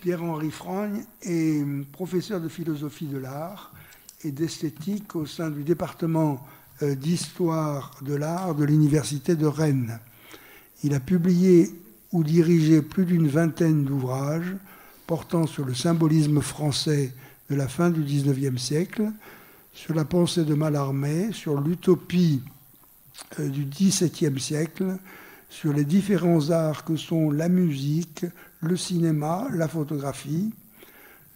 Pierre-Henri Frogne est professeur de philosophie de l'art et d'esthétique au sein du département d'histoire de l'art de l'Université de Rennes. Il a publié ou dirigé plus d'une vingtaine d'ouvrages portant sur le symbolisme français de la fin du XIXe siècle, sur la pensée de Mallarmé, sur l'utopie du XVIIe siècle, sur les différents arts que sont la musique, le cinéma, la photographie.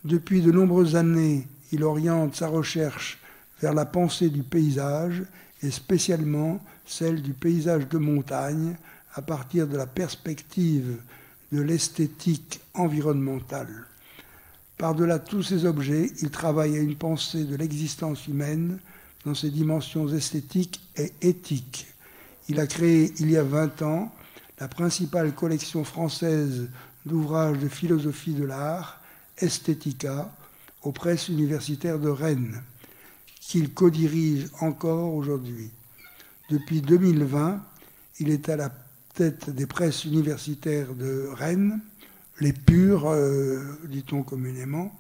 Depuis de nombreuses années, il oriente sa recherche vers la pensée du paysage et spécialement celle du paysage de montagne à partir de la perspective de l'esthétique environnementale. Par-delà tous ces objets, il travaille à une pensée de l'existence humaine dans ses dimensions esthétiques et éthiques. Il a créé, il y a 20 ans, la principale collection française d'ouvrages de philosophie de l'art, Esthética, aux presses universitaires de Rennes, qu'il co-dirige encore aujourd'hui. Depuis 2020, il est à la tête des presses universitaires de Rennes, les Pures, dit-on communément,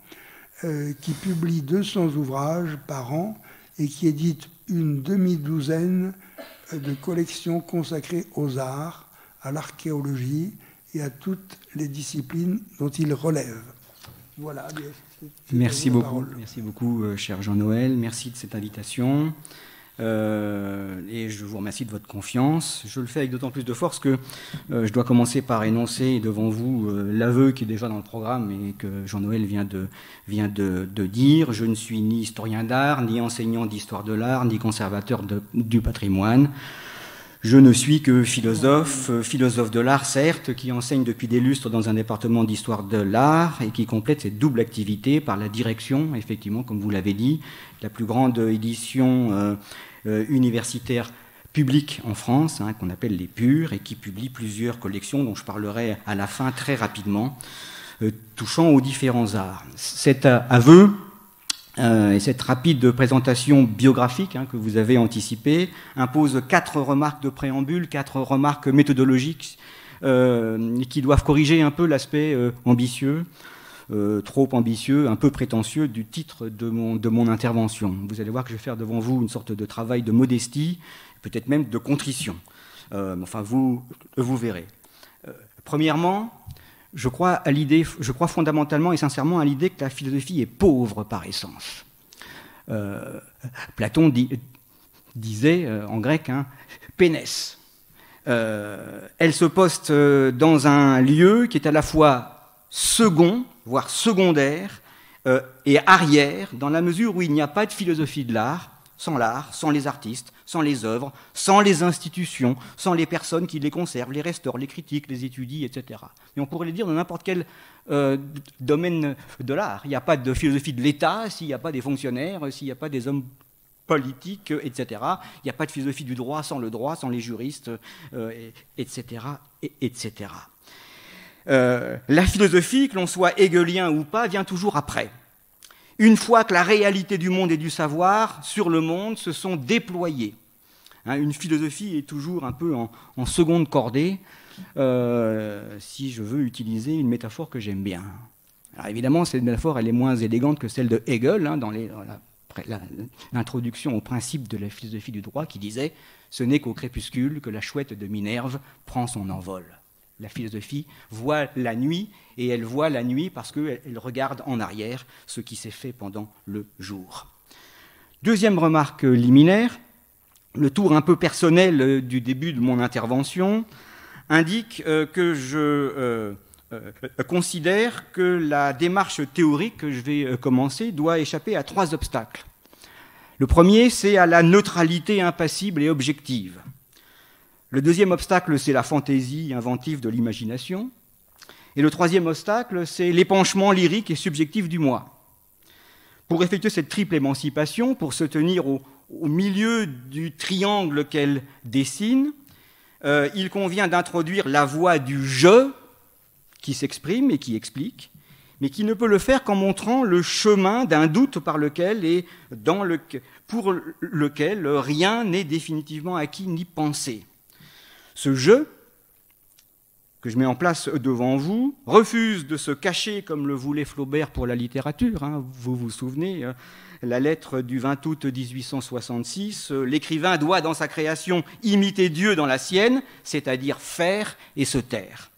qui publie 200 ouvrages par an et qui édite une demi-douzaine de collections consacrées aux arts, à l'archéologie et à toutes les disciplines dont il relève. Voilà. Merci beaucoup, cher Jean-Noël. Merci de cette invitation. Et je vous remercie de votre confiance. Je le fais avec d'autant plus de force que je dois commencer par énoncer devant vous l'aveu qui est déjà dans le programme et que Jean-Noël vient de dire. Je ne suis ni historien d'art, ni enseignant d'histoire de l'art, ni conservateur du patrimoine. Je ne suis que philosophe de l'art certes, qui enseigne depuis des lustres dans un département d'histoire de l'art et qui complète cette double activité par la direction, effectivement, comme vous l'avez dit, la plus grande édition universitaire publique en France, qu'on appelle les Pures, et qui publie plusieurs collections dont je parlerai à la fin très rapidement, touchant aux différents arts. Cet aveu et cette rapide présentation biographique que vous avez anticipée impose 4 remarques de préambule, 4 remarques méthodologiques qui doivent corriger un peu l'aspect ambitieux, trop ambitieux, un peu prétentieux du titre de mon intervention. Vous allez voir que je vais faire devant vous une sorte de travail de modestie, peut-être même de contrition. Enfin, vous verrez. Premièrement, je crois fondamentalement et sincèrement à l'idée que la philosophie est pauvre par essence. Platon disait en grec pénès. Elle se poste dans un lieu qui est à la fois second, voire secondaire, et arrière, dans la mesure où il n'y a pas de philosophie de l'art, sans les artistes, sans les œuvres, sans les institutions, sans les personnes qui les conservent, les restaurent, les critiquent, les étudient, etc. Et on pourrait le dire dans n'importe quel domaine de l'art. Il n'y a pas de philosophie de l'État s'il n'y a pas des fonctionnaires, s'il n'y a pas des hommes politiques, etc. Il n'y a pas de philosophie du droit sans le droit, sans les juristes, etc., etc. La philosophie, que l'on soit hegelien ou pas, vient toujours après. Une fois que la réalité du monde et du savoir sur le monde se sont déployées. Une philosophie est toujours un peu en seconde cordée, si je veux utiliser une métaphore que j'aime bien. Alors évidemment, cette métaphore, elle est moins élégante que celle de Hegel, dans l'introduction au principe de la philosophie du droit, qui disait « Ce n'est qu'au crépuscule que la chouette de Minerve prend son envol ». La philosophie voit la nuit, et elle voit la nuit parce qu'elle regarde en arrière ce qui s'est fait pendant le jour. Deuxième remarque liminaire, le tour un peu personnel du début de mon intervention indique que je considère que la démarche théorique que je vais commencer doit échapper à 3 obstacles. Le premier, c'est à la neutralité impassible et objective. Le deuxième obstacle, c'est la fantaisie inventive de l'imagination. Et le troisième obstacle, c'est l'épanchement lyrique et subjectif du moi. Pour effectuer cette triple émancipation, pour se tenir au milieu du triangle qu'elle dessine, il convient d'introduire la voix du « je » qui s'exprime et qui explique, mais qui ne peut le faire qu'en montrant le chemin d'un doute par lequel et pour lequel rien n'est définitivement acquis ni pensé. Ce « je », que je mets en place devant vous, refuse de se cacher comme le voulait Flaubert pour la littérature. Vous vous souvenez, la lettre du 20 août 1866, l'écrivain doit dans sa création imiter Dieu dans la sienne, c'est-à-dire faire et se taire.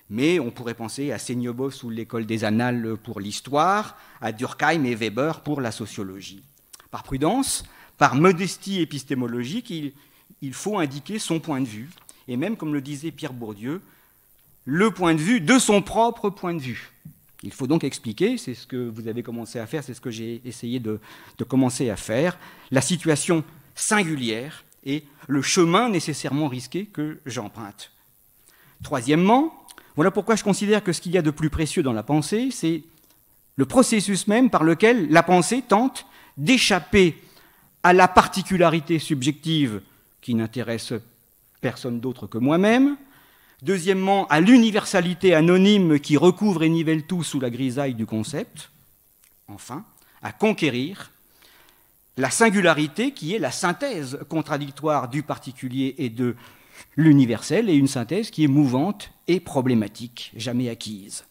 Mais on pourrait penser à Seignobos ou l'école des Annales pour l'histoire, à Durkheim et Weber pour la sociologie. Par prudence, par modestie épistémologique, il faut indiquer son point de vue, et même, comme le disait Pierre Bourdieu, le point de vue de son propre point de vue. Il faut donc expliquer, c'est ce que vous avez commencé à faire, c'est ce que j'ai essayé de commencer à faire, la situation singulière et le chemin nécessairement risqué que j'emprunte. Troisièmement, voilà pourquoi je considère que ce qu'il y a de plus précieux dans la pensée, c'est le processus même par lequel la pensée tente d'échapper à la particularité subjective qui n'intéresse personne d'autre que moi-même. Deuxièmement, à l'universalité anonyme qui recouvre et nivelle tout sous la grisaille du concept. Enfin, à conquérir la singularité qui est la synthèse contradictoire du particulier et de l'universel, et une synthèse qui est mouvante et problématique, jamais acquise.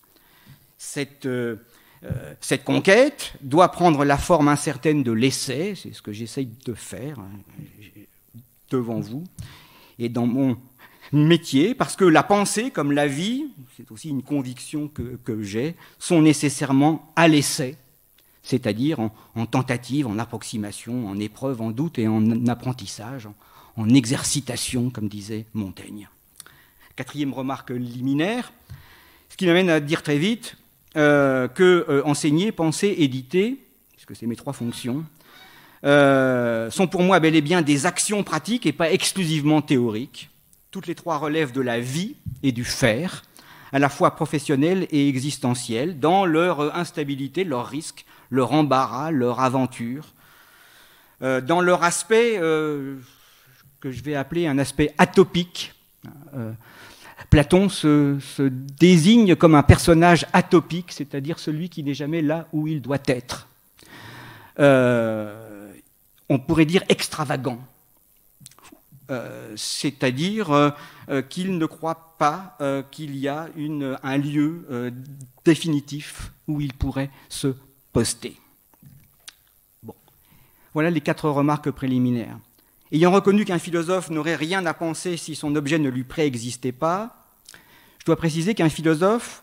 Cette conquête doit prendre la forme incertaine de l'essai, c'est ce que j'essaye de faire devant vous, et dans mon métier, parce que la pensée, comme la vie, c'est aussi une conviction que j'ai, sont nécessairement à l'essai, c'est-à-dire en tentative, en approximation, en épreuve, en doute et en apprentissage, en exercitation, comme disait Montaigne. Quatrième remarque liminaire, ce qui m'amène à dire très vite que enseigner, penser, éditer, puisque c'est mes trois fonctions, sont pour moi bel et bien des actions pratiques et pas exclusivement théoriques. Toutes les trois relèvent de la vie et du faire, à la fois professionnel et existentiel, dans leur instabilité, leur risque, leur embarras, leur aventure, dans leur aspect que je vais appeler un aspect atopique. Platon se désigne comme un personnage atopique, c'est-à-dire celui qui n'est jamais là où il doit être. On pourrait dire extravagant, c'est-à-dire qu'il ne croit pas qu'il y a un lieu définitif où il pourrait se poster. Bon. Voilà les 4 remarques préliminaires. Ayant reconnu qu'un philosophe n'aurait rien à penser si son objet ne lui préexistait pas, je dois préciser qu'un philosophe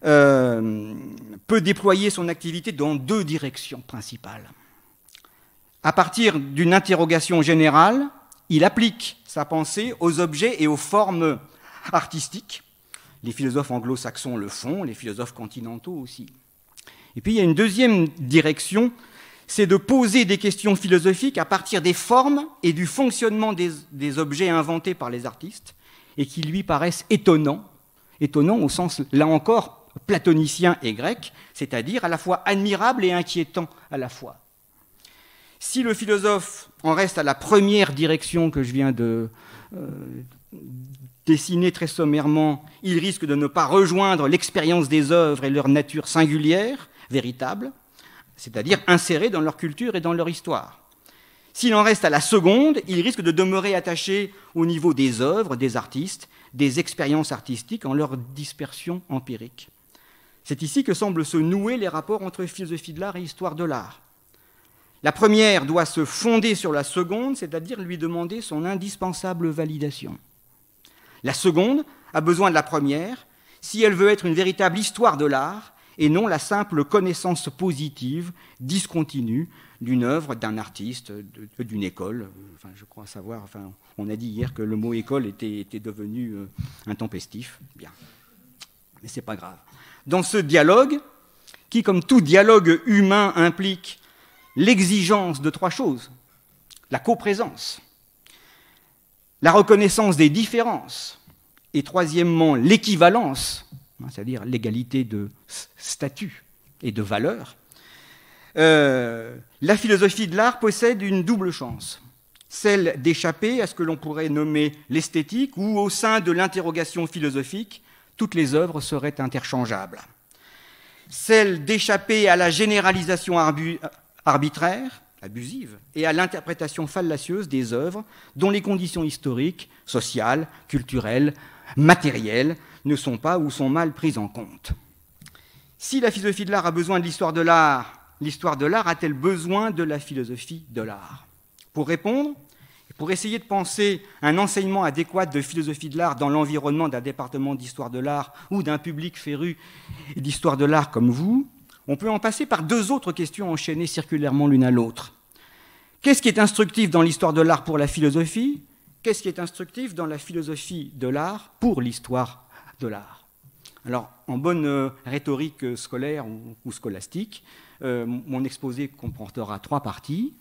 peut déployer son activité dans 2 directions principales. À partir d'une interrogation générale, il applique sa pensée aux objets et aux formes artistiques. Les philosophes anglo-saxons le font, les philosophes continentaux aussi. Et puis il y a une deuxième direction, c'est de poser des questions philosophiques à partir des formes et du fonctionnement des objets inventés par les artistes et qui lui paraissent étonnants au sens, là encore, platonicien et grec, c'est-à-dire à la fois admirable et inquiétant à la fois. Si le philosophe en reste à la première direction que je viens de dessiner très sommairement, il risque de ne pas rejoindre l'expérience des œuvres et leur nature singulière, véritable, c'est-à-dire insérées dans leur culture et dans leur histoire. S'il en reste à la seconde, il risque de demeurer attaché au niveau des œuvres, des artistes, des expériences artistiques en leur dispersion empirique. C'est ici que semblent se nouer les rapports entre philosophie de l'art et histoire de l'art. La première doit se fonder sur la seconde, c'est-à-dire lui demander son indispensable validation. La seconde a besoin de la première si elle veut être une véritable histoire de l'art et non la simple connaissance positive, discontinue, d'une œuvre, d'un artiste, d'une école. Enfin, je crois savoir, on a dit hier que le mot école était devenu intempestif. Bien, mais ce n'est pas grave. Dans ce dialogue, qui, comme tout dialogue humain, implique l'exigence de 3 choses, la coprésence, la reconnaissance des différences, et troisièmement, l'équivalence, c'est-à-dire l'égalité de statut et de valeur, la philosophie de l'art possède une double chance, celle d'échapper à ce que l'on pourrait nommer l'esthétique, où au sein de l'interrogation philosophique, toutes les œuvres seraient interchangeables. Celle d'échapper à la généralisation arbitraire, abusive, et à l'interprétation fallacieuse des œuvres dont les conditions historiques, sociales, culturelles, matérielles ne sont pas ou sont mal prises en compte. Si la philosophie de l'art a besoin de l'histoire de l'art a-t-elle besoin de la philosophie de l'art? Pour répondre, pour essayer de penser un enseignement adéquat de philosophie de l'art dans l'environnement d'un département d'histoire de l'art ou d'un public féru d'histoire de l'art comme vous, on peut en passer par deux autres questions enchaînées circulairement l'une à l'autre. Qu'est-ce qui est instructif dans l'histoire de l'art pour la philosophie? Qu'est-ce qui est instructif dans la philosophie de l'art pour l'histoire de l'art? Alors, en bonne rhétorique scolaire ou scolastique, mon exposé comportera trois parties.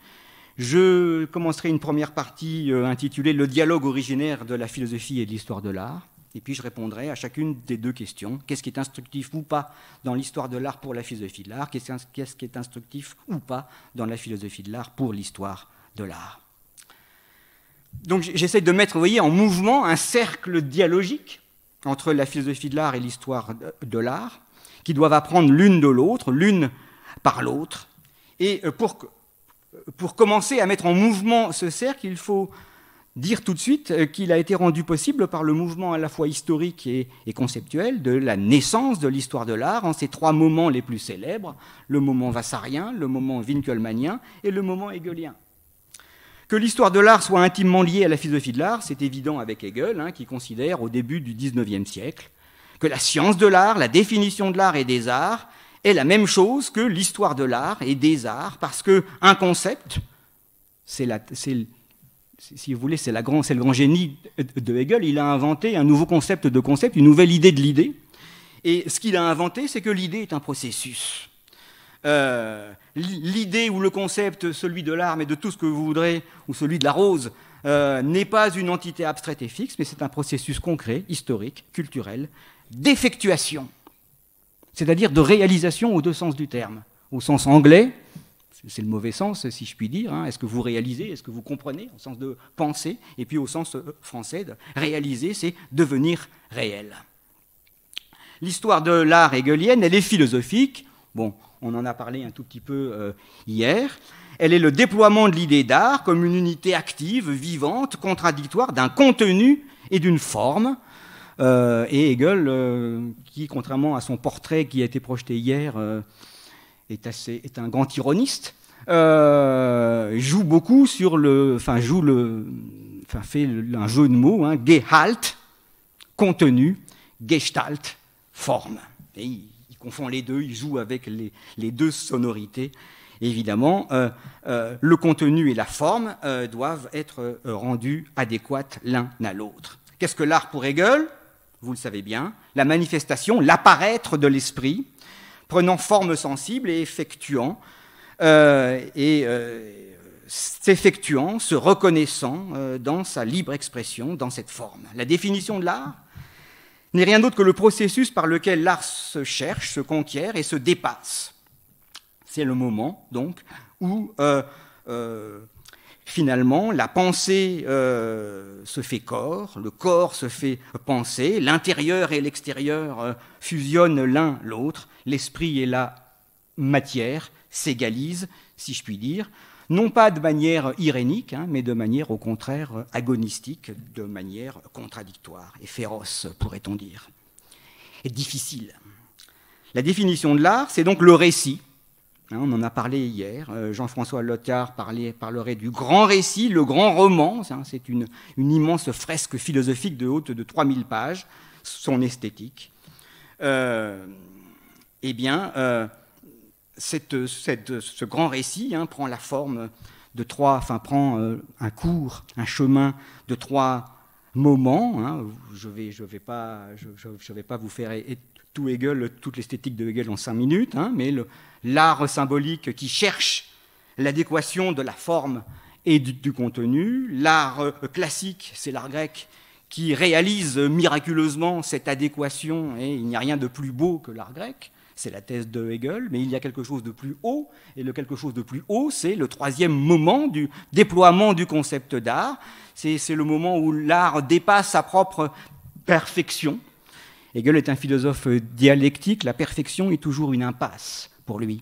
Je commencerai une première partie intitulée « Le dialogue originaire de la philosophie et de l'histoire de l'art ». Et puis je répondrai à chacune des deux questions. Qu'est-ce qui est instructif ou pas dans l'histoire de l'art pour la philosophie de l'art? Qu'est-ce qui est instructif ou pas dans la philosophie de l'art pour l'histoire de l'art? Donc j'essaie de mettre, vous voyez, en mouvement un cercle dialogique entre la philosophie de l'art et l'histoire de l'art, qui doivent apprendre l'une de l'autre, l'une par l'autre. Et pour commencer à mettre en mouvement ce cercle, il faut dire tout de suite qu'il a été rendu possible par le mouvement à la fois historique et conceptuel de la naissance de l'histoire de l'art en ces trois moments les plus célèbres, le moment vassarien, le moment winkelmannien et le moment hegelien. Que l'histoire de l'art soit intimement liée à la philosophie de l'art, c'est évident avec Hegel, qui considère au début du XIXe siècle que la science de l'art, la définition de l'art et des arts est la même chose que l'histoire de l'art et des arts, parce qu'un concept, si vous voulez, c'est le grand génie de Hegel, il a inventé un nouveau concept de concept, une nouvelle idée de l'idée, et ce qu'il a inventé, c'est que l'idée est un processus. L'idée ou le concept, celui de l'art, mais de tout ce que vous voudrez, ou celui de la rose, n'est pas une entité abstraite et fixe, mais c'est un processus concret, historique, culturel, d'effectuation, c'est-à-dire de réalisation aux deux sens du terme. Au sens anglais, c'est le mauvais sens, si je puis dire, est-ce que vous réalisez, est-ce que vous comprenez, au sens de penser, et puis au sens français, de réaliser, c'est devenir réel. L'histoire de l'art hegelienne, elle est philosophique, bon, on en a parlé un tout petit peu hier. Elle est le déploiement de l'idée d'art comme une unité active, vivante, contradictoire d'un contenu et d'une forme. Et Hegel, qui, contrairement à son portrait qui a été projeté hier, est un grand ironiste, joue beaucoup sur fait un jeu de mots, Gehalt, contenu, Gestalt, forme. Et il confond les deux, il joue avec les deux sonorités. Évidemment, le contenu et la forme doivent être rendus adéquats l'un à l'autre. Qu'est-ce que l'art pour Hegel? Vous le savez bien, la manifestation, l'apparaître de l'esprit, prenant forme sensible et effectuant, s'effectuant, se reconnaissant dans sa libre expression, dans cette forme. La définition de l'art n'est rien d'autre que le processus par lequel l'art se cherche, se conquiert et se dépasse. C'est le moment, donc, où finalement la pensée se fait corps, le corps se fait pensée, l'intérieur et l'extérieur fusionnent l'un l'autre, l'esprit et la matière s'égalisent, si je puis dire, non pas de manière irénique, mais de manière au contraire agonistique, de manière contradictoire et féroce, pourrait-on dire, et difficile. La définition de l'art, c'est donc le récit. On en a parlé hier, Jean-François Lyotard parlerait du grand récit, le grand roman, c'est une immense fresque philosophique de haute de 3000 pages, son esthétique. Ce grand récit prend la forme de prend un chemin de trois moments. Je vais pas vous faire tout Hegel, toute l'esthétique de Hegel en 5 minutes, mais l'art symbolique qui cherche l'adéquation de la forme et du contenu, l'art classique, c'est l'art grec, qui réalise miraculeusement cette adéquation, et il n'y a rien de plus beau que l'art grec, c'est la thèse de Hegel, mais il y a quelque chose de plus haut, et le quelque chose de plus haut, c'est le troisième moment du déploiement du concept d'art, c'est le moment où l'art dépasse sa propre perfection. Hegel est un philosophe dialectique, la perfection est toujours une impasse pour lui.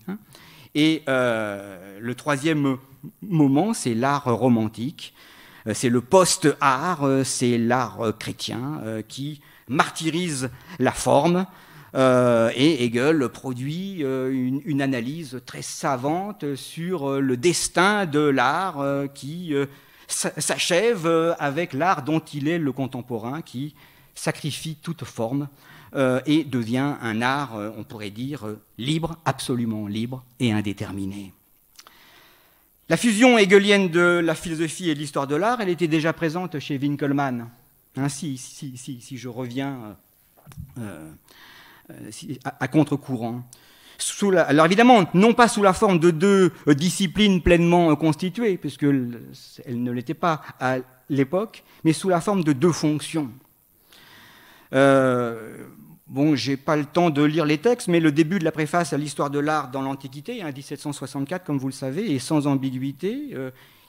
Et le troisième moment, c'est l'art romantique, c'est le post-art, c'est l'art chrétien qui martyrise la forme, et Hegel produit une analyse très savante sur le destin de l'art qui s'achève avec l'art dont il est le contemporain, qui sacrifie toute forme et devient un art, on pourrait dire, libre, absolument libre et indéterminé. La fusion hegelienne de la philosophie et de l'histoire de l'art, elle était déjà présente chez Winkelmann. Si je reviens à contre-courant. Alors évidemment, non pas sous la forme de deux disciplines pleinement constituées, puisqu'elles ne l'étaient pas à l'époque, mais sous la forme de deux fonctions. Bon, j'ai pas le temps de lire les textes, mais le début de la préface à l'histoire de l'art dans l'Antiquité, 1764, comme vous le savez, est sans ambiguïté.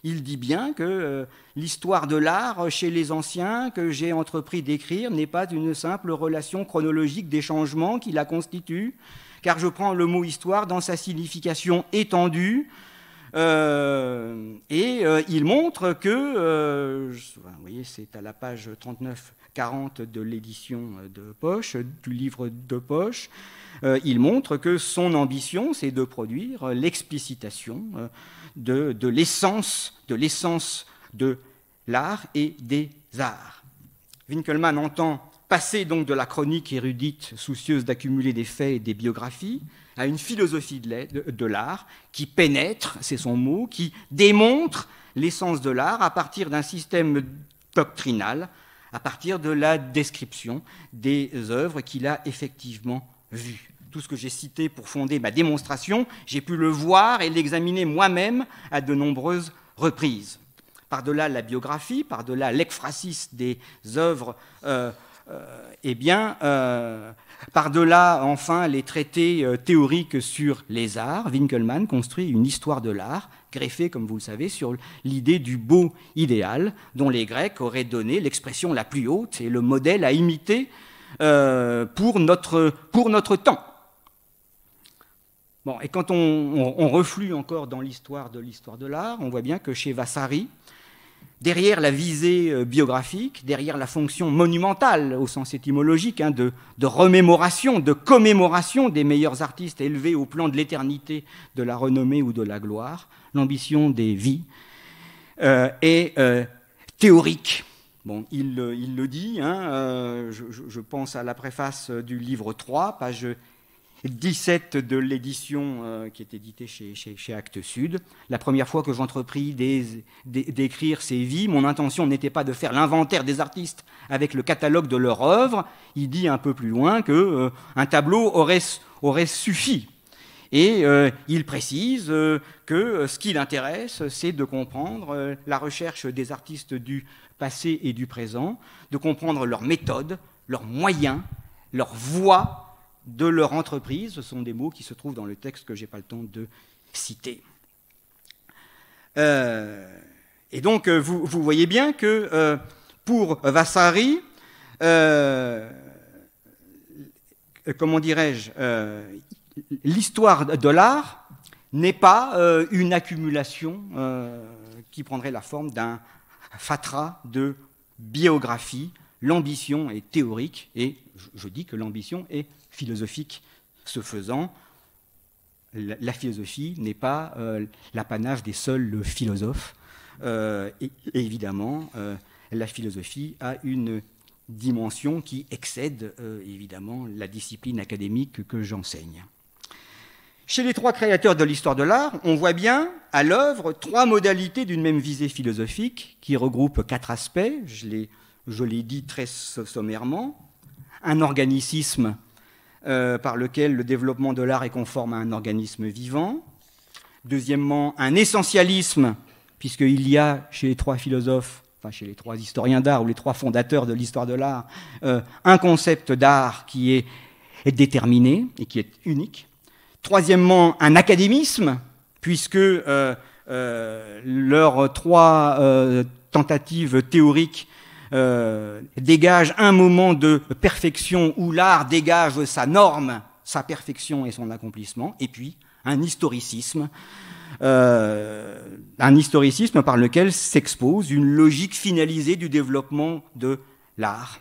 Il dit bien que l'histoire de l'art chez les anciens que j'ai entrepris d'écrire n'est pas une simple relation chronologique des changements qui la constituent, car je prends le mot histoire dans sa signification étendue, et il montre que, vous voyez, c'est à la page 39-40 de l'édition de poche, du livre de poche, il montre que son ambition, c'est de produire l'explicitation de l'essence de l'art et des arts. Winkelmann entend passer donc de la chronique érudite soucieuse d'accumuler des faits et des biographies à une philosophie de l'art qui pénètre, c'est son mot, qui démontre l'essence de l'art à partir d'un système doctrinal, à partir de la description des œuvres qu'il a effectivement vues. Tout ce que j'ai cité pour fonder ma démonstration, j'ai pu le voir et l'examiner moi-même à de nombreuses reprises. Par-delà la biographie, par-delà l'ekphrasis des œuvres, par-delà enfin les traités théoriques sur les arts, Winkelmann construit une histoire de l'art greffée, comme vous le savez, sur l'idée du beau idéal dont les Grecs auraient donné l'expression la plus haute et le modèle à imiter pour notre temps. Bon, et quand on reflue encore dans l'histoire de l'art, on voit bien que chez Vasari, derrière la visée biographique, derrière la fonction monumentale au sens étymologique, de remémoration, de commémoration des meilleurs artistes élevés au plan de l'éternité, de la renommée ou de la gloire, l'ambition des vies est théorique. Bon, il le dit, je pense à la préface du livre 3, page 17 de l'édition qui est éditée chez Actes Sud. La première fois que j'entrepris d'écrire ces vies, mon intention n'était pas de faire l'inventaire des artistes avec le catalogue de leur œuvre. Il dit un peu plus loin qu'un tableau aurait suffi. Et il précise que ce qui l'intéresse, c'est de comprendre la recherche des artistes du passé et du présent, de comprendre leurs méthodes, leurs moyens, leurs voies de leur entreprise. Ce sont des mots qui se trouvent dans le texte que je n'ai pas le temps de citer. Et donc, vous voyez bien que pour Vasari, comment dirais-je, l'histoire de l'art n'est pas une accumulation qui prendrait la forme d'un fatras de biographie. L'ambition est théorique et je dis que l'ambition est philosophique. Ce faisant, la philosophie n'est pas l'apanage des seuls philosophes. Et évidemment, la philosophie a une dimension qui excède évidemment la discipline académique que j'enseigne. Chez les trois créateurs de l'histoire de l'art, on voit bien à l'œuvre trois modalités d'une même visée philosophique qui regroupent quatre aspects. Je l'ai dit très sommairement. Un organicisme par lequel le développement de l'art est conforme à un organisme vivant. Deuxièmement, un essentialisme, puisqu'il y a chez les trois philosophes, enfin chez les trois historiens d'art ou les trois fondateurs de l'histoire de l'art, un concept d'art qui est déterminé et qui est unique. Troisièmement, un académisme, puisque leurs trois tentatives théoriques dégagent un moment de perfection où l'art dégage sa norme, sa perfection et son accomplissement, et puis un historicisme par lequel s'expose une logique finalisée du développement de l'art.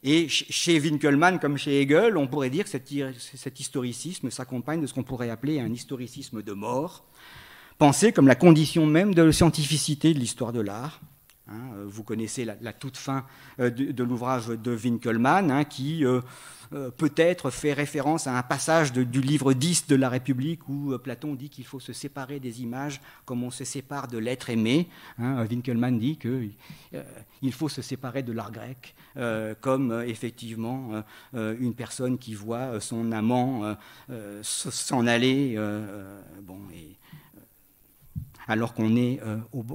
Et chez Winckelmann, comme chez Hegel, on pourrait dire que cet historicisme s'accompagne de ce qu'on pourrait appeler un historicisme de mort, pensé comme la condition même de la scientificité de l'histoire de l'art. Vous connaissez la toute fin de l'ouvrage de Winckelmann, qui peut-être fait référence à un passage du livre 10 de la République où Platon dit qu'il faut se séparer des images comme on se sépare de l'être aimé. Winckelmann dit qu'il faut se séparer de l'art grec comme effectivement une personne qui voit son amant s'en aller, alors qu'on est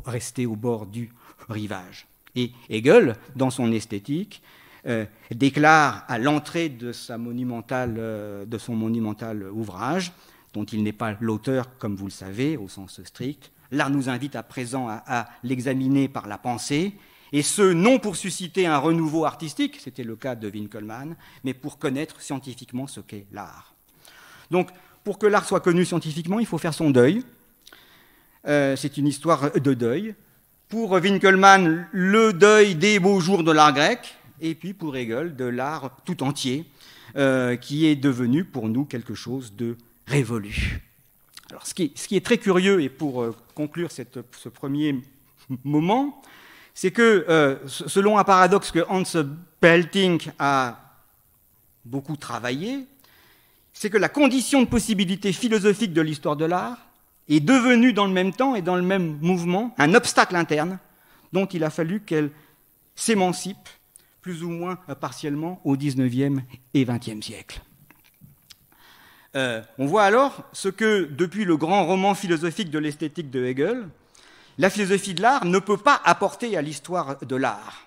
resté au bord du rivage. Et Hegel, dans son esthétique, déclare à l'entrée de son monumental ouvrage, dont il n'est pas l'auteur, comme vous le savez, au sens strict, l'art nous invite à présent à l'examiner par la pensée, et ce, non pour susciter un renouveau artistique, c'était le cas de Winckelmann, mais pour connaître scientifiquement ce qu'est l'art. Donc, pour que l'art soit connu scientifiquement, il faut faire son deuil. C'est une histoire de deuil. Pour Winckelmann, le deuil des beaux jours de l'art grec, et puis pour Hegel, de l'art tout entier, qui est devenu pour nous quelque chose de révolu. Alors, ce qui est très curieux, et pour conclure ce premier moment, c'est que, selon un paradoxe que Hans Belting a beaucoup travaillé, c'est que la condition de possibilité philosophique de l'histoire de l'art est devenue dans le même temps et dans le même mouvement un obstacle interne dont il a fallu qu'elle s'émancipe plus ou moins partiellement au XIXe et XXe siècle. On voit alors ce que, depuis le grand roman philosophique de l'esthétique de Hegel, la philosophie de l'art ne peut pas apporter à l'histoire de l'art.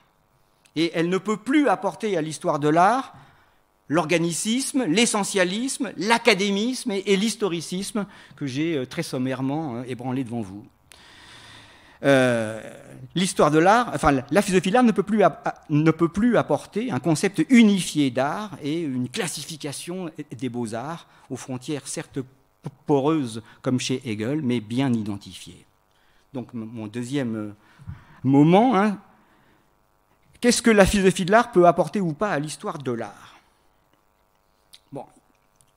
Et elle ne peut plus apporter à l'histoire de l'art l'organicisme, l'essentialisme, l'académisme et l'historicisme que j'ai très sommairement ébranlé devant vous. L'histoire de l'art, la philosophie de l'art ne peut plus apporter un concept unifié d'art et une classification des beaux-arts aux frontières certes poreuses comme chez Hegel, mais bien identifiées. Donc mon deuxième moment, qu'est-ce que la philosophie de l'art peut apporter ou pas à l'histoire de l'art ? Bon,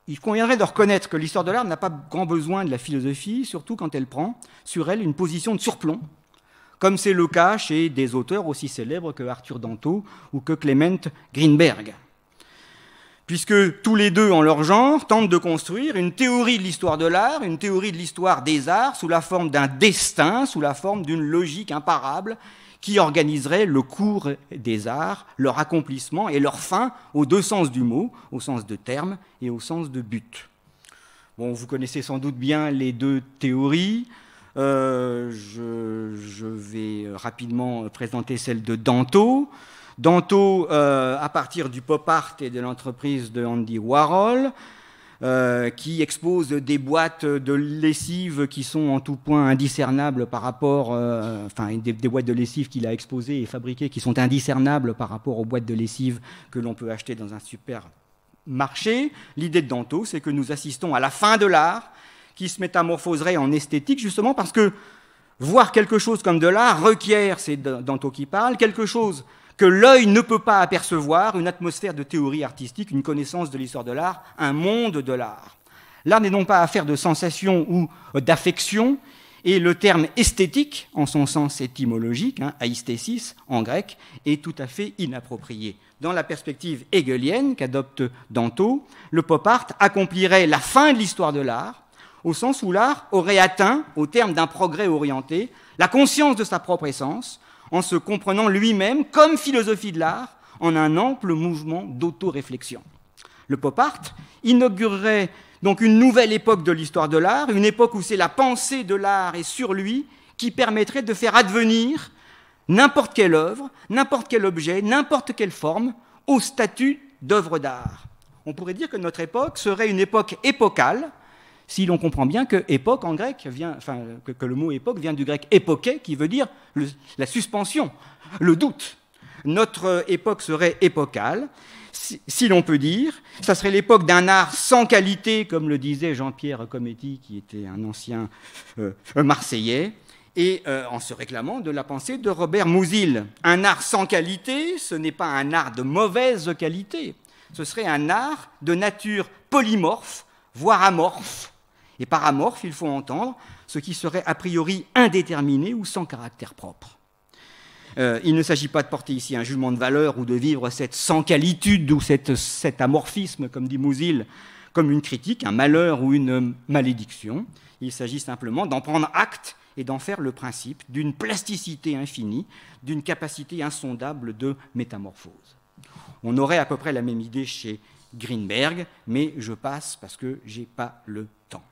il conviendrait de reconnaître que l'histoire de l'art n'a pas grand besoin de la philosophie, surtout quand elle prend sur elle une position de surplomb, comme c'est le cas chez des auteurs aussi célèbres que Arthur Danto ou que Clement Greenberg, puisque tous les deux, en leur genre, tentent de construire une théorie de l'histoire de l'art, une théorie de l'histoire des arts, sous la forme d'un destin, sous la forme d'une logique imparable, qui organiserait le cours des arts, leur accomplissement et leur fin aux deux sens du mot, au sens de terme et au sens de but. Bon, vous connaissez sans doute bien les deux théories. Je vais rapidement présenter celle de Danto. Danto, à partir du pop art et de l'entreprise de Andy Warhol, qui expose des boîtes de lessive qui sont en tout point indiscernables par rapport, des boîtes de lessive qu'il a exposées et fabriquées qui sont indiscernables par rapport aux boîtes de lessive que l'on peut acheter dans un supermarché. L'idée de Danto, c'est que nous assistons à la fin de l'art qui se métamorphoserait en esthétique, justement parce que voir quelque chose comme de l'art requiert, c'est Danto qui parle, quelque chose que l'œil ne peut pas apercevoir, une atmosphère de théorie artistique, une connaissance de l'histoire de l'art, un monde de l'art. L'art n'est donc pas affaire de sensation ou d'affection, et le terme esthétique, en son sens étymologique, aisthésis en grec, est tout à fait inapproprié. Dans la perspective hegelienne qu'adopte Danto, le pop art accomplirait la fin de l'histoire de l'art, au sens où l'art aurait atteint, au terme d'un progrès orienté, la conscience de sa propre essence, en se comprenant lui-même comme philosophie de l'art, en un ample mouvement d'auto-réflexion. Le pop art inaugurerait donc une nouvelle époque de l'histoire de l'art, une époque où c'est la pensée de l'art et sur lui qui permettrait de faire advenir n'importe quelle œuvre, n'importe quel objet, n'importe quelle forme, au statut d'œuvre d'art. On pourrait dire que notre époque serait une époque épocale, si l'on comprend bien que époque en grec que le mot époque vient du grec époké, qui veut dire la suspension, le doute. Notre époque serait épocale, si l'on peut dire. Ça serait l'époque d'un art sans qualité, comme le disait Jean-Pierre Cometti, qui était un ancien Marseillais, et en se réclamant de la pensée de Robert Musil. Un art sans qualité, ce n'est pas un art de mauvaise qualité, ce serait un art de nature polymorphe, voire amorphe. Et par amorphe, il faut entendre ce qui serait a priori indéterminé ou sans caractère propre. Il ne s'agit pas de porter ici un jugement de valeur ou de vivre cette sans-qualitude ou cet amorphisme, comme dit Musil, comme une critique, un malheur ou une malédiction. Il s'agit simplement d'en prendre acte et d'en faire le principe d'une plasticité infinie, d'une capacité insondable de métamorphose. On aurait à peu près la même idée chez Greenberg, mais je passe parce que je n'ai pas le temps.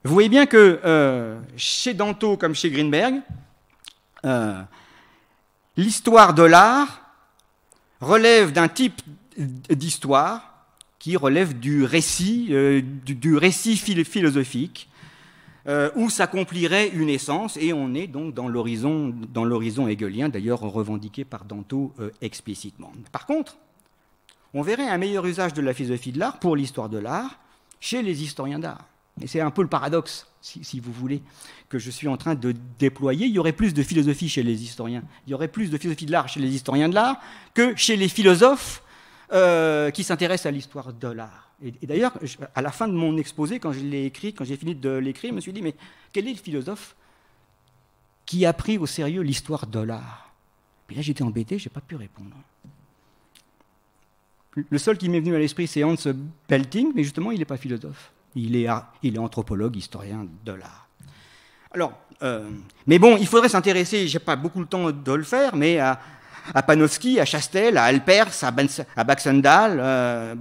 Vous voyez bien que chez Danto comme chez Greenberg, l'histoire de l'art relève d'un type d'histoire qui relève du récit philosophique, où s'accomplirait une essence, et on est donc dans l'horizon hegelien, d'ailleurs revendiqué par Danto explicitement. Par contre, on verrait un meilleur usage de la philosophie de l'art pour l'histoire de l'art chez les historiens d'art. Et c'est un peu le paradoxe, si vous voulez, que je suis en train de déployer. Il y aurait plus de philosophie chez les historiens, il y aurait plus de philosophie de l'art chez les historiens de l'art que chez les philosophes qui s'intéressent à l'histoire de l'art. Et d'ailleurs, à la fin de mon exposé, quand j'ai fini de l'écrire, je me suis dit, mais quel est le philosophe qui a pris au sérieux l'histoire de l'art? Puis là, j'étais embêté, je n'ai pas pu répondre. Le seul qui m'est venu à l'esprit, c'est Hans Belting, mais justement, il n'est pas philosophe. Il est anthropologue, historien de l'art. Alors, mais bon, il faudrait s'intéresser, je n'ai pas beaucoup le temps de le faire, mais à Panofsky, à Chastel, à Alpers, à Baxendal.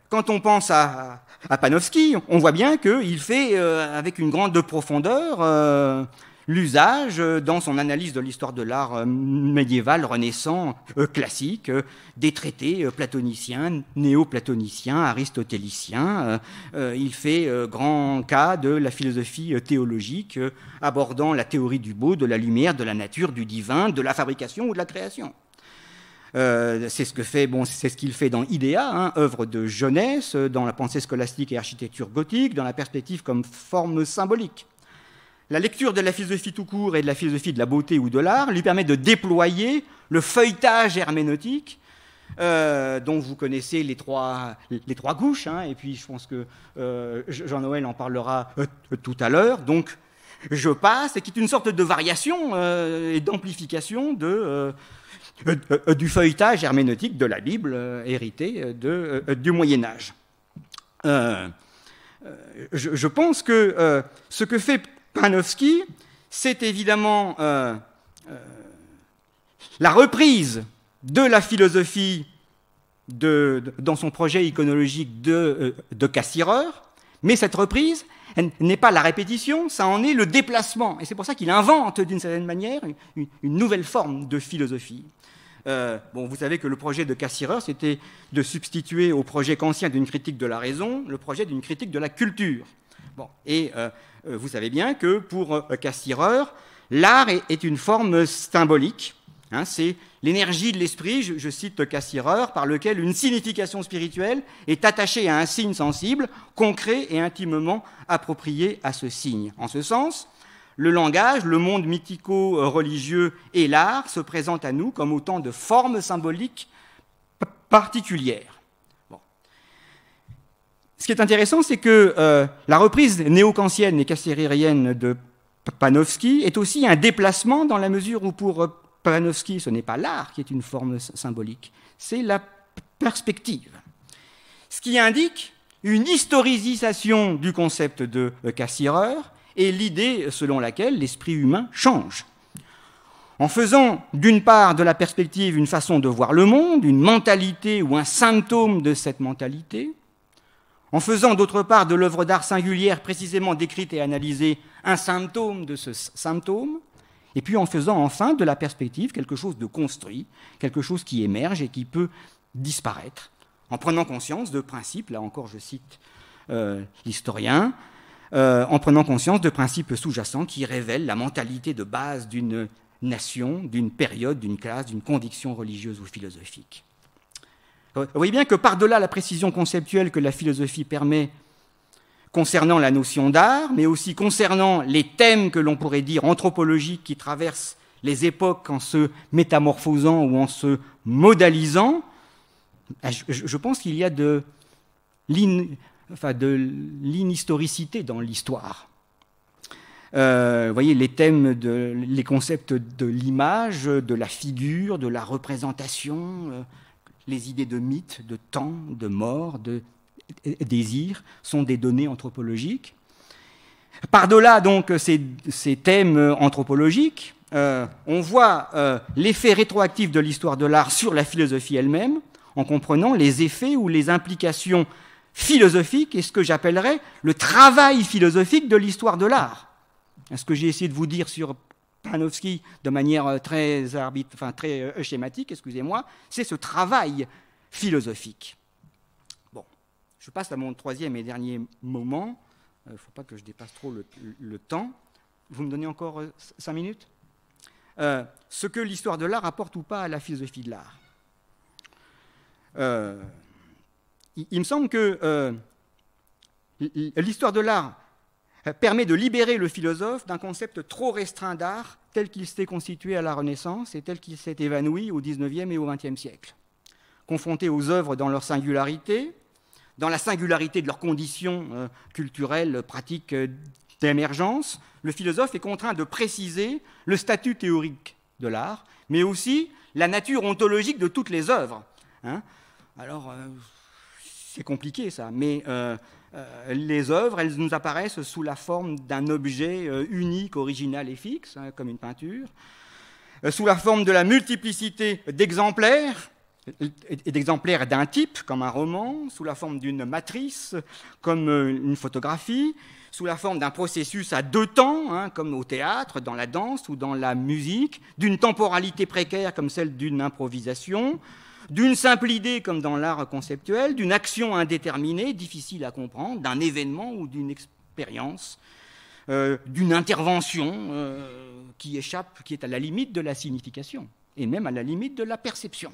Quand on pense à Panofsky, on voit bien qu'il fait avec une grande profondeur l'usage, dans son analyse de l'histoire de l'art médiéval, renaissant, classique, des traités platoniciens, néo-platoniciens, aristotéliciens. Il fait grand cas de la philosophie théologique, abordant la théorie du beau, de la lumière, de la nature, du divin, de la fabrication ou de la création. C'est ce qu'il fait dans Idea, œuvre de jeunesse, dans la pensée scolastique et architecture gothique, dans la perspective comme forme symbolique. La lecture de la philosophie tout court et de la philosophie de la beauté ou de l'art lui permet de déployer le feuilletage herméneutique dont vous connaissez les trois couches, et puis je pense que Jean-Noël en parlera tout à l'heure. Donc, je passe, et qui est une sorte de variation et d'amplification du feuilletage herméneutique de la Bible hérité du Moyen-Âge. Je pense que ce que fait Panofsky, c'est évidemment la reprise de la philosophie dans son projet iconologique de Cassirer, mais cette reprise n'est pas la répétition, ça en est le déplacement. Et c'est pour ça qu'il invente, d'une certaine manière, une nouvelle forme de philosophie. Vous savez que le projet de Cassirer, c'était de substituer au projet kantien d'une critique de la raison, le projet d'une critique de la culture. Vous savez bien que pour Cassirer, l'art est une forme symbolique. C'est l'énergie de l'esprit, je cite Cassirer, par lequel une signification spirituelle est attachée à un signe sensible, concret et intimement approprié à ce signe. En ce sens, le langage, le monde mythico-religieux et l'art se présentent à nous comme autant de formes symboliques particulières. Ce qui est intéressant, c'est que la reprise néo-kantienne et cassirérienne de Panofsky est aussi un déplacement dans la mesure où pour Panofsky, ce n'est pas l'art qui est une forme symbolique, c'est la perspective. Ce qui indique une historicisation du concept de Cassirer et l'idée selon laquelle l'esprit humain change. En faisant d'une part de la perspective une façon de voir le monde, une mentalité ou un symptôme de cette mentalité, en faisant d'autre part de l'œuvre d'art singulière précisément décrite et analysée un symptôme de ce symptôme, et puis en faisant enfin de la perspective quelque chose de construit, quelque chose qui émerge et qui peut disparaître, en prenant conscience de principes, là encore je cite l'historien, en prenant conscience de principes sous-jacents qui révèlent la mentalité de base d'une nation, d'une période, d'une classe, d'une conviction religieuse ou philosophique. Vous voyez bien que par-delà la précision conceptuelle que la philosophie permet, concernant la notion d'art, mais aussi concernant les thèmes que l'on pourrait dire anthropologiques qui traversent les époques en se métamorphosant ou en se modalisant. Je pense qu'il y a de l'inhistoricité dans l'histoire. Vous voyez, les thèmes, les concepts de l'image, de la figure, de la représentation, les idées de mythe, de temps, de mort, de désir, sont des données anthropologiques. Par-delà donc ces thèmes anthropologiques, on voit l'effet rétroactif de l'histoire de l'art sur la philosophie elle-même, en comprenant les effets ou les implications philosophique et ce que j'appellerais le travail philosophique de l'histoire de l'art. Ce que j'ai essayé de vous dire sur Panofsky de manière très schématique, excusez-moi, c'est ce travail philosophique. Bon, je passe à mon troisième et dernier moment. Il ne faut pas que je dépasse trop le temps. Vous me donnez encore 5 minutes ? Ce que l'histoire de l'art apporte ou pas à la philosophie de l'art. Il me semble que l'histoire de l'art permet de libérer le philosophe d'un concept trop restreint d'art tel qu'il s'était constitué à la Renaissance et tel qu'il s'est évanoui au XIXe et au XXe siècle. Confronté aux œuvres dans leur singularité, dans la singularité de leurs conditions culturelles, pratiques d'émergence, le philosophe est contraint de préciser le statut théorique de l'art, mais aussi la nature ontologique de toutes les œuvres. Alors, c'est compliqué ça, mais les œuvres, elles nous apparaissent sous la forme d'un objet unique, original et fixe, comme une peinture, sous la forme de la multiplicité d'exemplaires, et d'exemplaires d'un type, comme un roman, sous la forme d'une matrice, comme une photographie, sous la forme d'un processus à 2 temps, comme au théâtre, dans la danse ou dans la musique, d'une temporalité précaire comme celle d'une improvisation, d'une simple idée comme dans l'art conceptuel, d'une action indéterminée, difficile à comprendre, d'un événement ou d'une expérience, d'une intervention qui est à la limite de la signification, et même à la limite de la perception.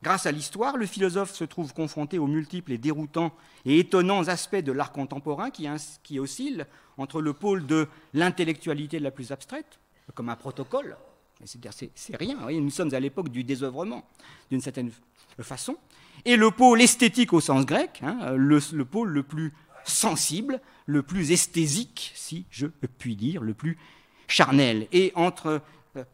Grâce à l'histoire, le philosophe se trouve confronté aux multiples et déroutants et étonnants aspects de l'art contemporain qui oscillent entre le pôle de l'intellectualité la plus abstraite, comme un protocole, c'est-à-dire c'est rien, voyez, nous sommes à l'époque du désœuvrement, d'une certaine façon, et le pôle esthétique au sens grec, le pôle le plus sensible, le plus esthésique, si je puis dire, le plus charnel. Et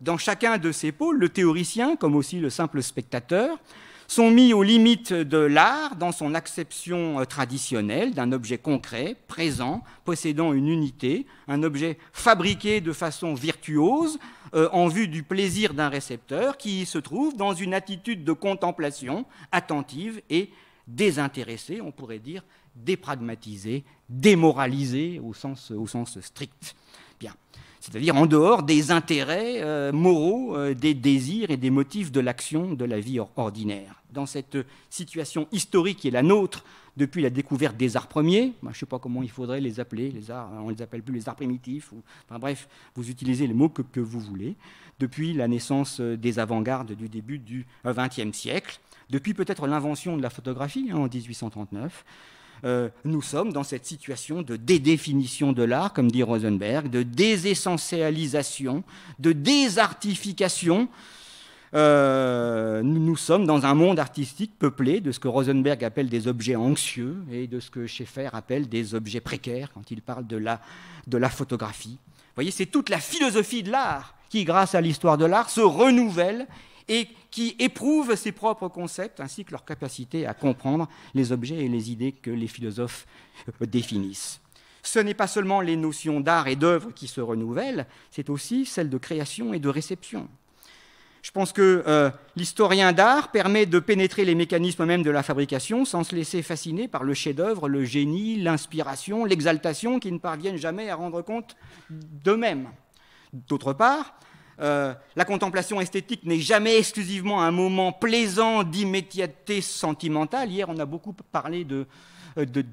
dans chacun de ces pôles, le théoricien, comme aussi le simple spectateur, sont mis aux limites de l'art dans son acception traditionnelle d'un objet concret, présent, possédant une unité, un objet fabriqué de façon virtuose en vue du plaisir d'un récepteur qui se trouve dans une attitude de contemplation attentive et désintéressée, on pourrait dire dépragmatisée, démoralisée au sens strict. Bien. C'est-à-dire en dehors des intérêts moraux, des désirs et des motifs de l'action de la vie ordinaire. Dans cette situation historique qui est la nôtre depuis la découverte des arts premiers, je ne sais pas comment il faudrait les appeler, les arts, on ne les appelle plus les arts primitifs, bref, vous utilisez les mots que vous voulez, depuis la naissance des avant-gardes du début du XXe siècle, depuis peut-être l'invention de la photographie en 1839, nous sommes dans cette situation de dédéfinition de l'art, comme dit Rosenberg, de désessentialisation, de désartification. Nous sommes dans un monde artistique peuplé de ce que Rosenberg appelle des objets anxieux et de ce que Schaeffer appelle des objets précaires quand il parle de la photographie. Vous voyez, c'est toute la philosophie de l'art qui, grâce à l'histoire de l'art, se renouvelle et qui éprouvent ses propres concepts ainsi que leur capacité à comprendre les objets et les idées que les philosophes définissent. Ce n'est pas seulement les notions d'art et d'œuvre qui se renouvellent, c'est aussi celles de création et de réception. Je pense que l'historien d'art permet de pénétrer les mécanismes même de la fabrication sans se laisser fasciner par le chef-d'œuvre, le génie, l'inspiration, l'exaltation qui ne parviennent jamais à rendre compte d'eux-mêmes. D'autre part, La contemplation esthétique n'est jamais exclusivement un moment plaisant d'immédiateté sentimentale. Hier, on a beaucoup parlé de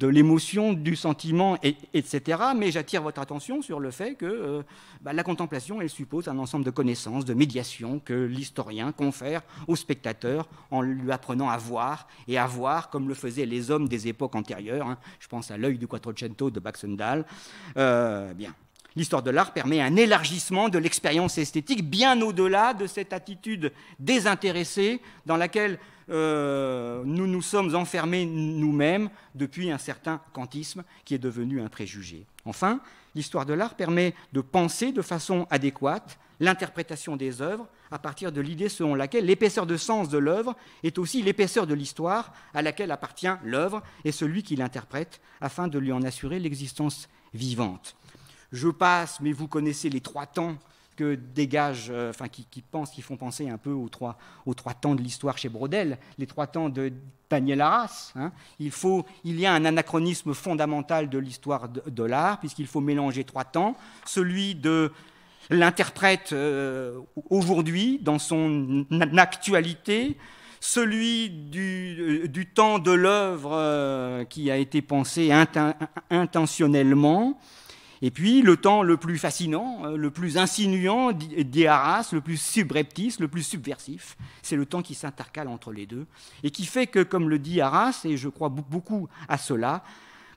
l'émotion, du sentiment, etc. Mais j'attire votre attention sur le fait que la contemplation, elle suppose un ensemble de connaissances, de médiation que l'historien confère au spectateur en lui apprenant à voir, et à voir comme le faisaient les hommes des époques antérieures. Hein. Je pense à l'œil du Quattrocento de Baxendale. Bien. L'histoire de l'art permet un élargissement de l'expérience esthétique bien au-delà de cette attitude désintéressée dans laquelle nous nous sommes enfermés nous-mêmes depuis un certain kantisme qui est devenu un préjugé. Enfin, l'histoire de l'art permet de penser de façon adéquate l'interprétation des œuvres à partir de l'idée selon laquelle l'épaisseur de sens de l'œuvre est aussi l'épaisseur de l'histoire à laquelle appartient l'œuvre et celui qui l'interprète afin de lui en assurer l'existence vivante. Je passe, mais vous connaissez les trois temps que dégagent, qui font penser un peu aux trois temps de l'histoire chez Braudel, les trois temps de Daniel Arras. Hein. Il y a un anachronisme fondamental de l'histoire de l'art, puisqu'il faut mélanger trois temps, celui de l'interprète aujourd'hui, dans son actualité, celui du temps de l'œuvre qui a été pensé intentionnellement, et puis le temps le plus fascinant, le plus insinuant, dit Arras, le plus subreptice, le plus subversif, c'est le temps qui s'intercale entre les deux, et qui fait que, comme le dit Arras, et je crois beaucoup à cela,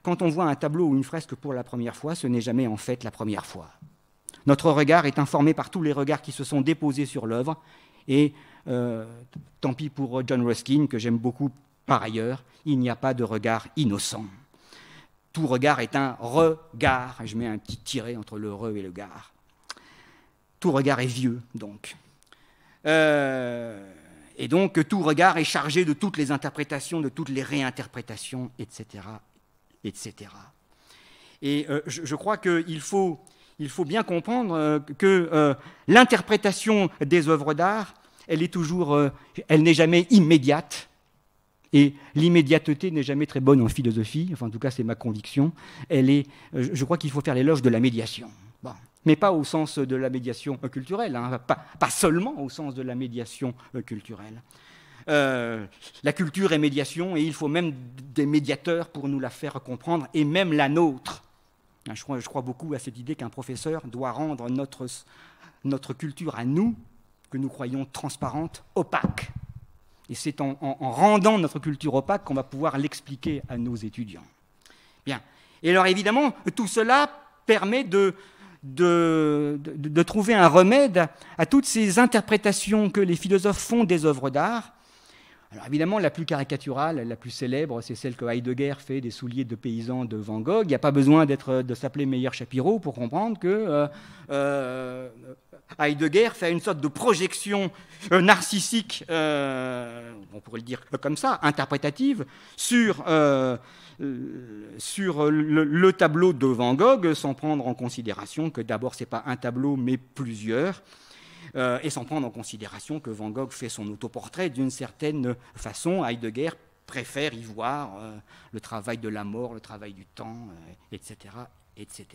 quand on voit un tableau ou une fresque pour la première fois, ce n'est jamais en fait la première fois. Notre regard est informé par tous les regards qui se sont déposés sur l'œuvre, et tant pis pour John Ruskin, que j'aime beaucoup par ailleurs, il n'y a pas de regard innocent. Tout regard est un regard. Je mets un petit tiret entre le re et le gare. Tout regard est vieux, donc. Et donc, tout regard est chargé de toutes les interprétations, de toutes les réinterprétations, etc. etc. Et je crois qu'il faut bien comprendre que l'interprétation des œuvres d'art, elle n'est jamais immédiate. Et l'immédiateté n'est jamais très bonne en philosophie, enfin en tout cas c'est ma conviction. Je crois qu'il faut faire l'éloge de la médiation. Bon. Mais pas au sens de la médiation culturelle, hein, pas seulement au sens de la médiation culturelle. La culture est médiation et il faut même des médiateurs pour nous la faire comprendre, et même la nôtre. Je crois beaucoup à cette idée qu'un professeur doit rendre notre culture à nous, que nous croyons transparente, opaque. Et c'est en rendant notre culture opaque qu'on va pouvoir l'expliquer à nos étudiants. Bien. Et alors évidemment, tout cela permet de trouver un remède à toutes ces interprétations que les philosophes font des œuvres d'art. Alors évidemment, la plus caricaturale, la plus célèbre, c'est celle que Heidegger fait des souliers de paysans de Van Gogh. Il n'y a pas besoin de s'appeler Meyer Shapiro pour comprendre que Heidegger fait une sorte de projection narcissique, on pourrait le dire comme ça, interprétative, sur le tableau de Van Gogh, sans prendre en considération que d'abord, ce n'est pas un tableau, mais plusieurs. Et sans prendre en considération que Van Gogh fait son autoportrait d'une certaine façon. Heidegger préfère y voir le travail de la mort, le travail du temps, etc., etc.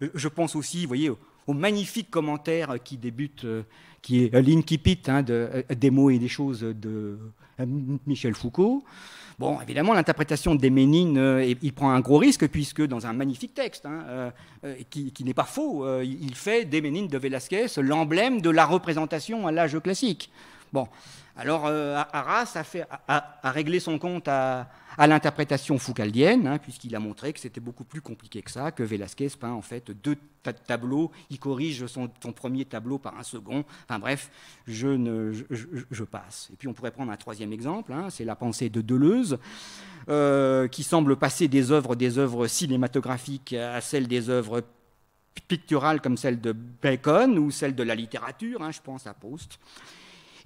Je pense aussi, vous voyez, au magnifique commentaire qui débute, qui est l'incipit des mots et des choses de Michel Foucault. Bon, évidemment, l'interprétation des Ménines, il prend un gros risque, puisque dans un magnifique texte, qui n'est pas faux, il fait des Ménines de Velázquez l'emblème de la représentation à l'âge classique. Bon, alors Arras a réglé son compte à l'interprétation foucaldienne, puisqu'il a montré que c'était beaucoup plus compliqué que ça, que Velázquez peint en fait deux tableaux, il corrige son premier tableau par un second. Enfin bref, je passe. Et puis on pourrait prendre un troisième exemple, c'est la pensée de Deleuze, qui semble passer des œuvres cinématographiques à celles des œuvres picturales comme celle de Bacon ou celle de la littérature, je pense à Proust.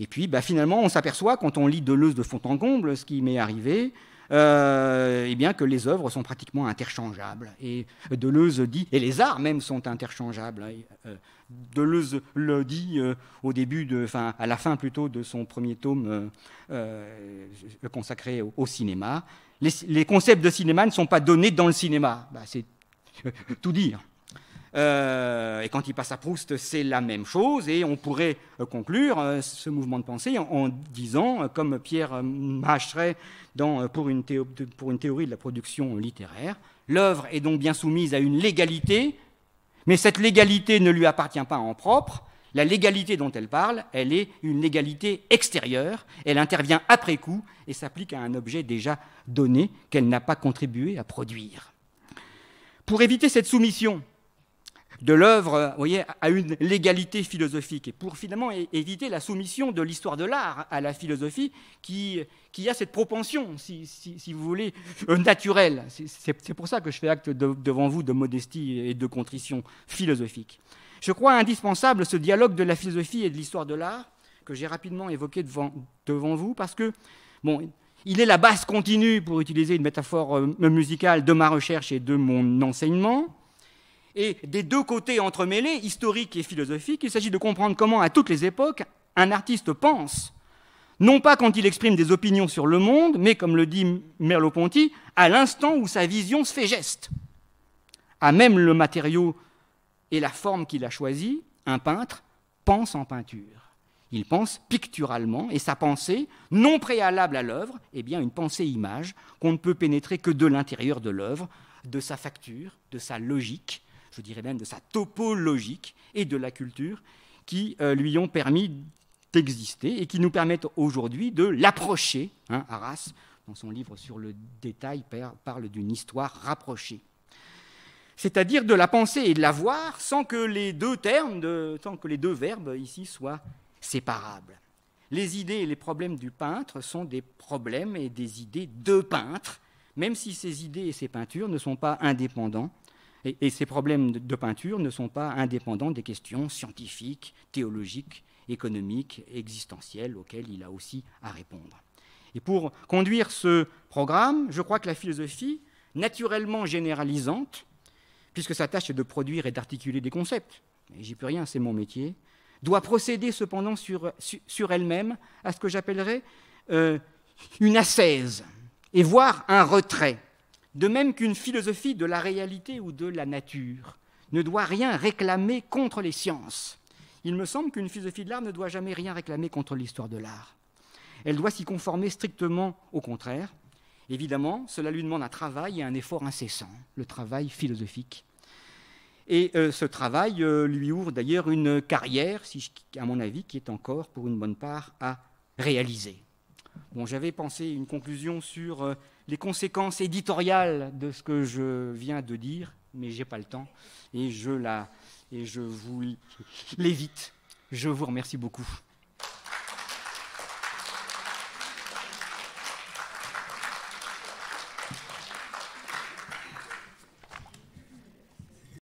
Et puis finalement, on s'aperçoit, quand on lit Deleuze de fond en comble, ce qui m'est arrivé, eh bien que les œuvres sont pratiquement interchangeables. Et Deleuze dit, et les arts même sont interchangeables. Deleuze le dit au début, à la fin plutôt de son premier tome consacré au cinéma. Les concepts de cinéma ne sont pas donnés dans le cinéma. C'est tout dire. Et quand il passe à Proust, c'est la même chose, et on pourrait conclure ce mouvement de pensée en disant, comme Pierre Macheret pour une théorie de la production littéraire, l'œuvre est donc bien soumise à une légalité, mais cette légalité ne lui appartient pas en propre. La légalité dont elle parle, elle est une légalité extérieure, elle intervient après coup et s'applique à un objet déjà donné qu'elle n'a pas contribué à produire. Pour éviter cette soumission de l'œuvre, à une légalité philosophique, et pour finalement éviter la soumission de l'histoire de l'art à la philosophie, qui a cette propension, si vous voulez, naturelle. C'est pour ça que je fais acte devant vous de modestie et de contrition philosophique. Je crois indispensable ce dialogue de la philosophie et de l'histoire de l'art, que j'ai rapidement évoqué devant vous, parce que, il est la base continue, pour utiliser une métaphore musicale, de ma recherche et de mon enseignement. Et des deux côtés entremêlés, historiques et philosophiques, il s'agit de comprendre comment, à toutes les époques, un artiste pense, non pas quand il exprime des opinions sur le monde, mais, comme le dit Merleau-Ponty, à l'instant où sa vision se fait geste. À même le matériau et la forme qu'il a choisi, un peintre pense en peinture. Il pense picturalement, et sa pensée, non préalable à l'œuvre, est bien une pensée-image qu'on ne peut pénétrer que de l'intérieur de l'œuvre, de sa facture, de sa logique, je dirais même de sa topologique et de la culture qui lui ont permis d'exister et qui nous permettent aujourd'hui de l'approcher. Arras, dans son livre sur le détail, parle d'une histoire rapprochée. C'est-à-dire de la penser et de la voir sans que les deux sans que les deux verbes ici soient séparables. Les idées et les problèmes du peintre sont des problèmes et des idées de peintre, même si ces idées et ces peintures ne sont pas indépendants. Et ces problèmes de peinture ne sont pas indépendants des questions scientifiques, théologiques, économiques, existentielles, auxquelles il a aussi à répondre. Et pour conduire ce programme, je crois que la philosophie, naturellement généralisante, puisque sa tâche est de produire et d'articuler des concepts, et j'y peux rien, c'est mon métier, doit procéder cependant sur elle-même à ce que j'appellerais une ascèse, et voire un retrait. De même qu'une philosophie de la réalité ou de la nature ne doit rien réclamer contre les sciences. Il me semble qu'une philosophie de l'art ne doit jamais rien réclamer contre l'histoire de l'art. Elle doit s'y conformer strictement au contraire. Évidemment, cela lui demande un travail et un effort incessant, le travail philosophique. Et ce travail lui ouvre d'ailleurs une carrière, à mon avis, qui est encore, pour une bonne part, à réaliser. J'avais pensé une conclusion sur les conséquences éditoriales de ce que je viens de dire, mais je n'ai pas le temps, et je vous l'évite. Je vous remercie beaucoup.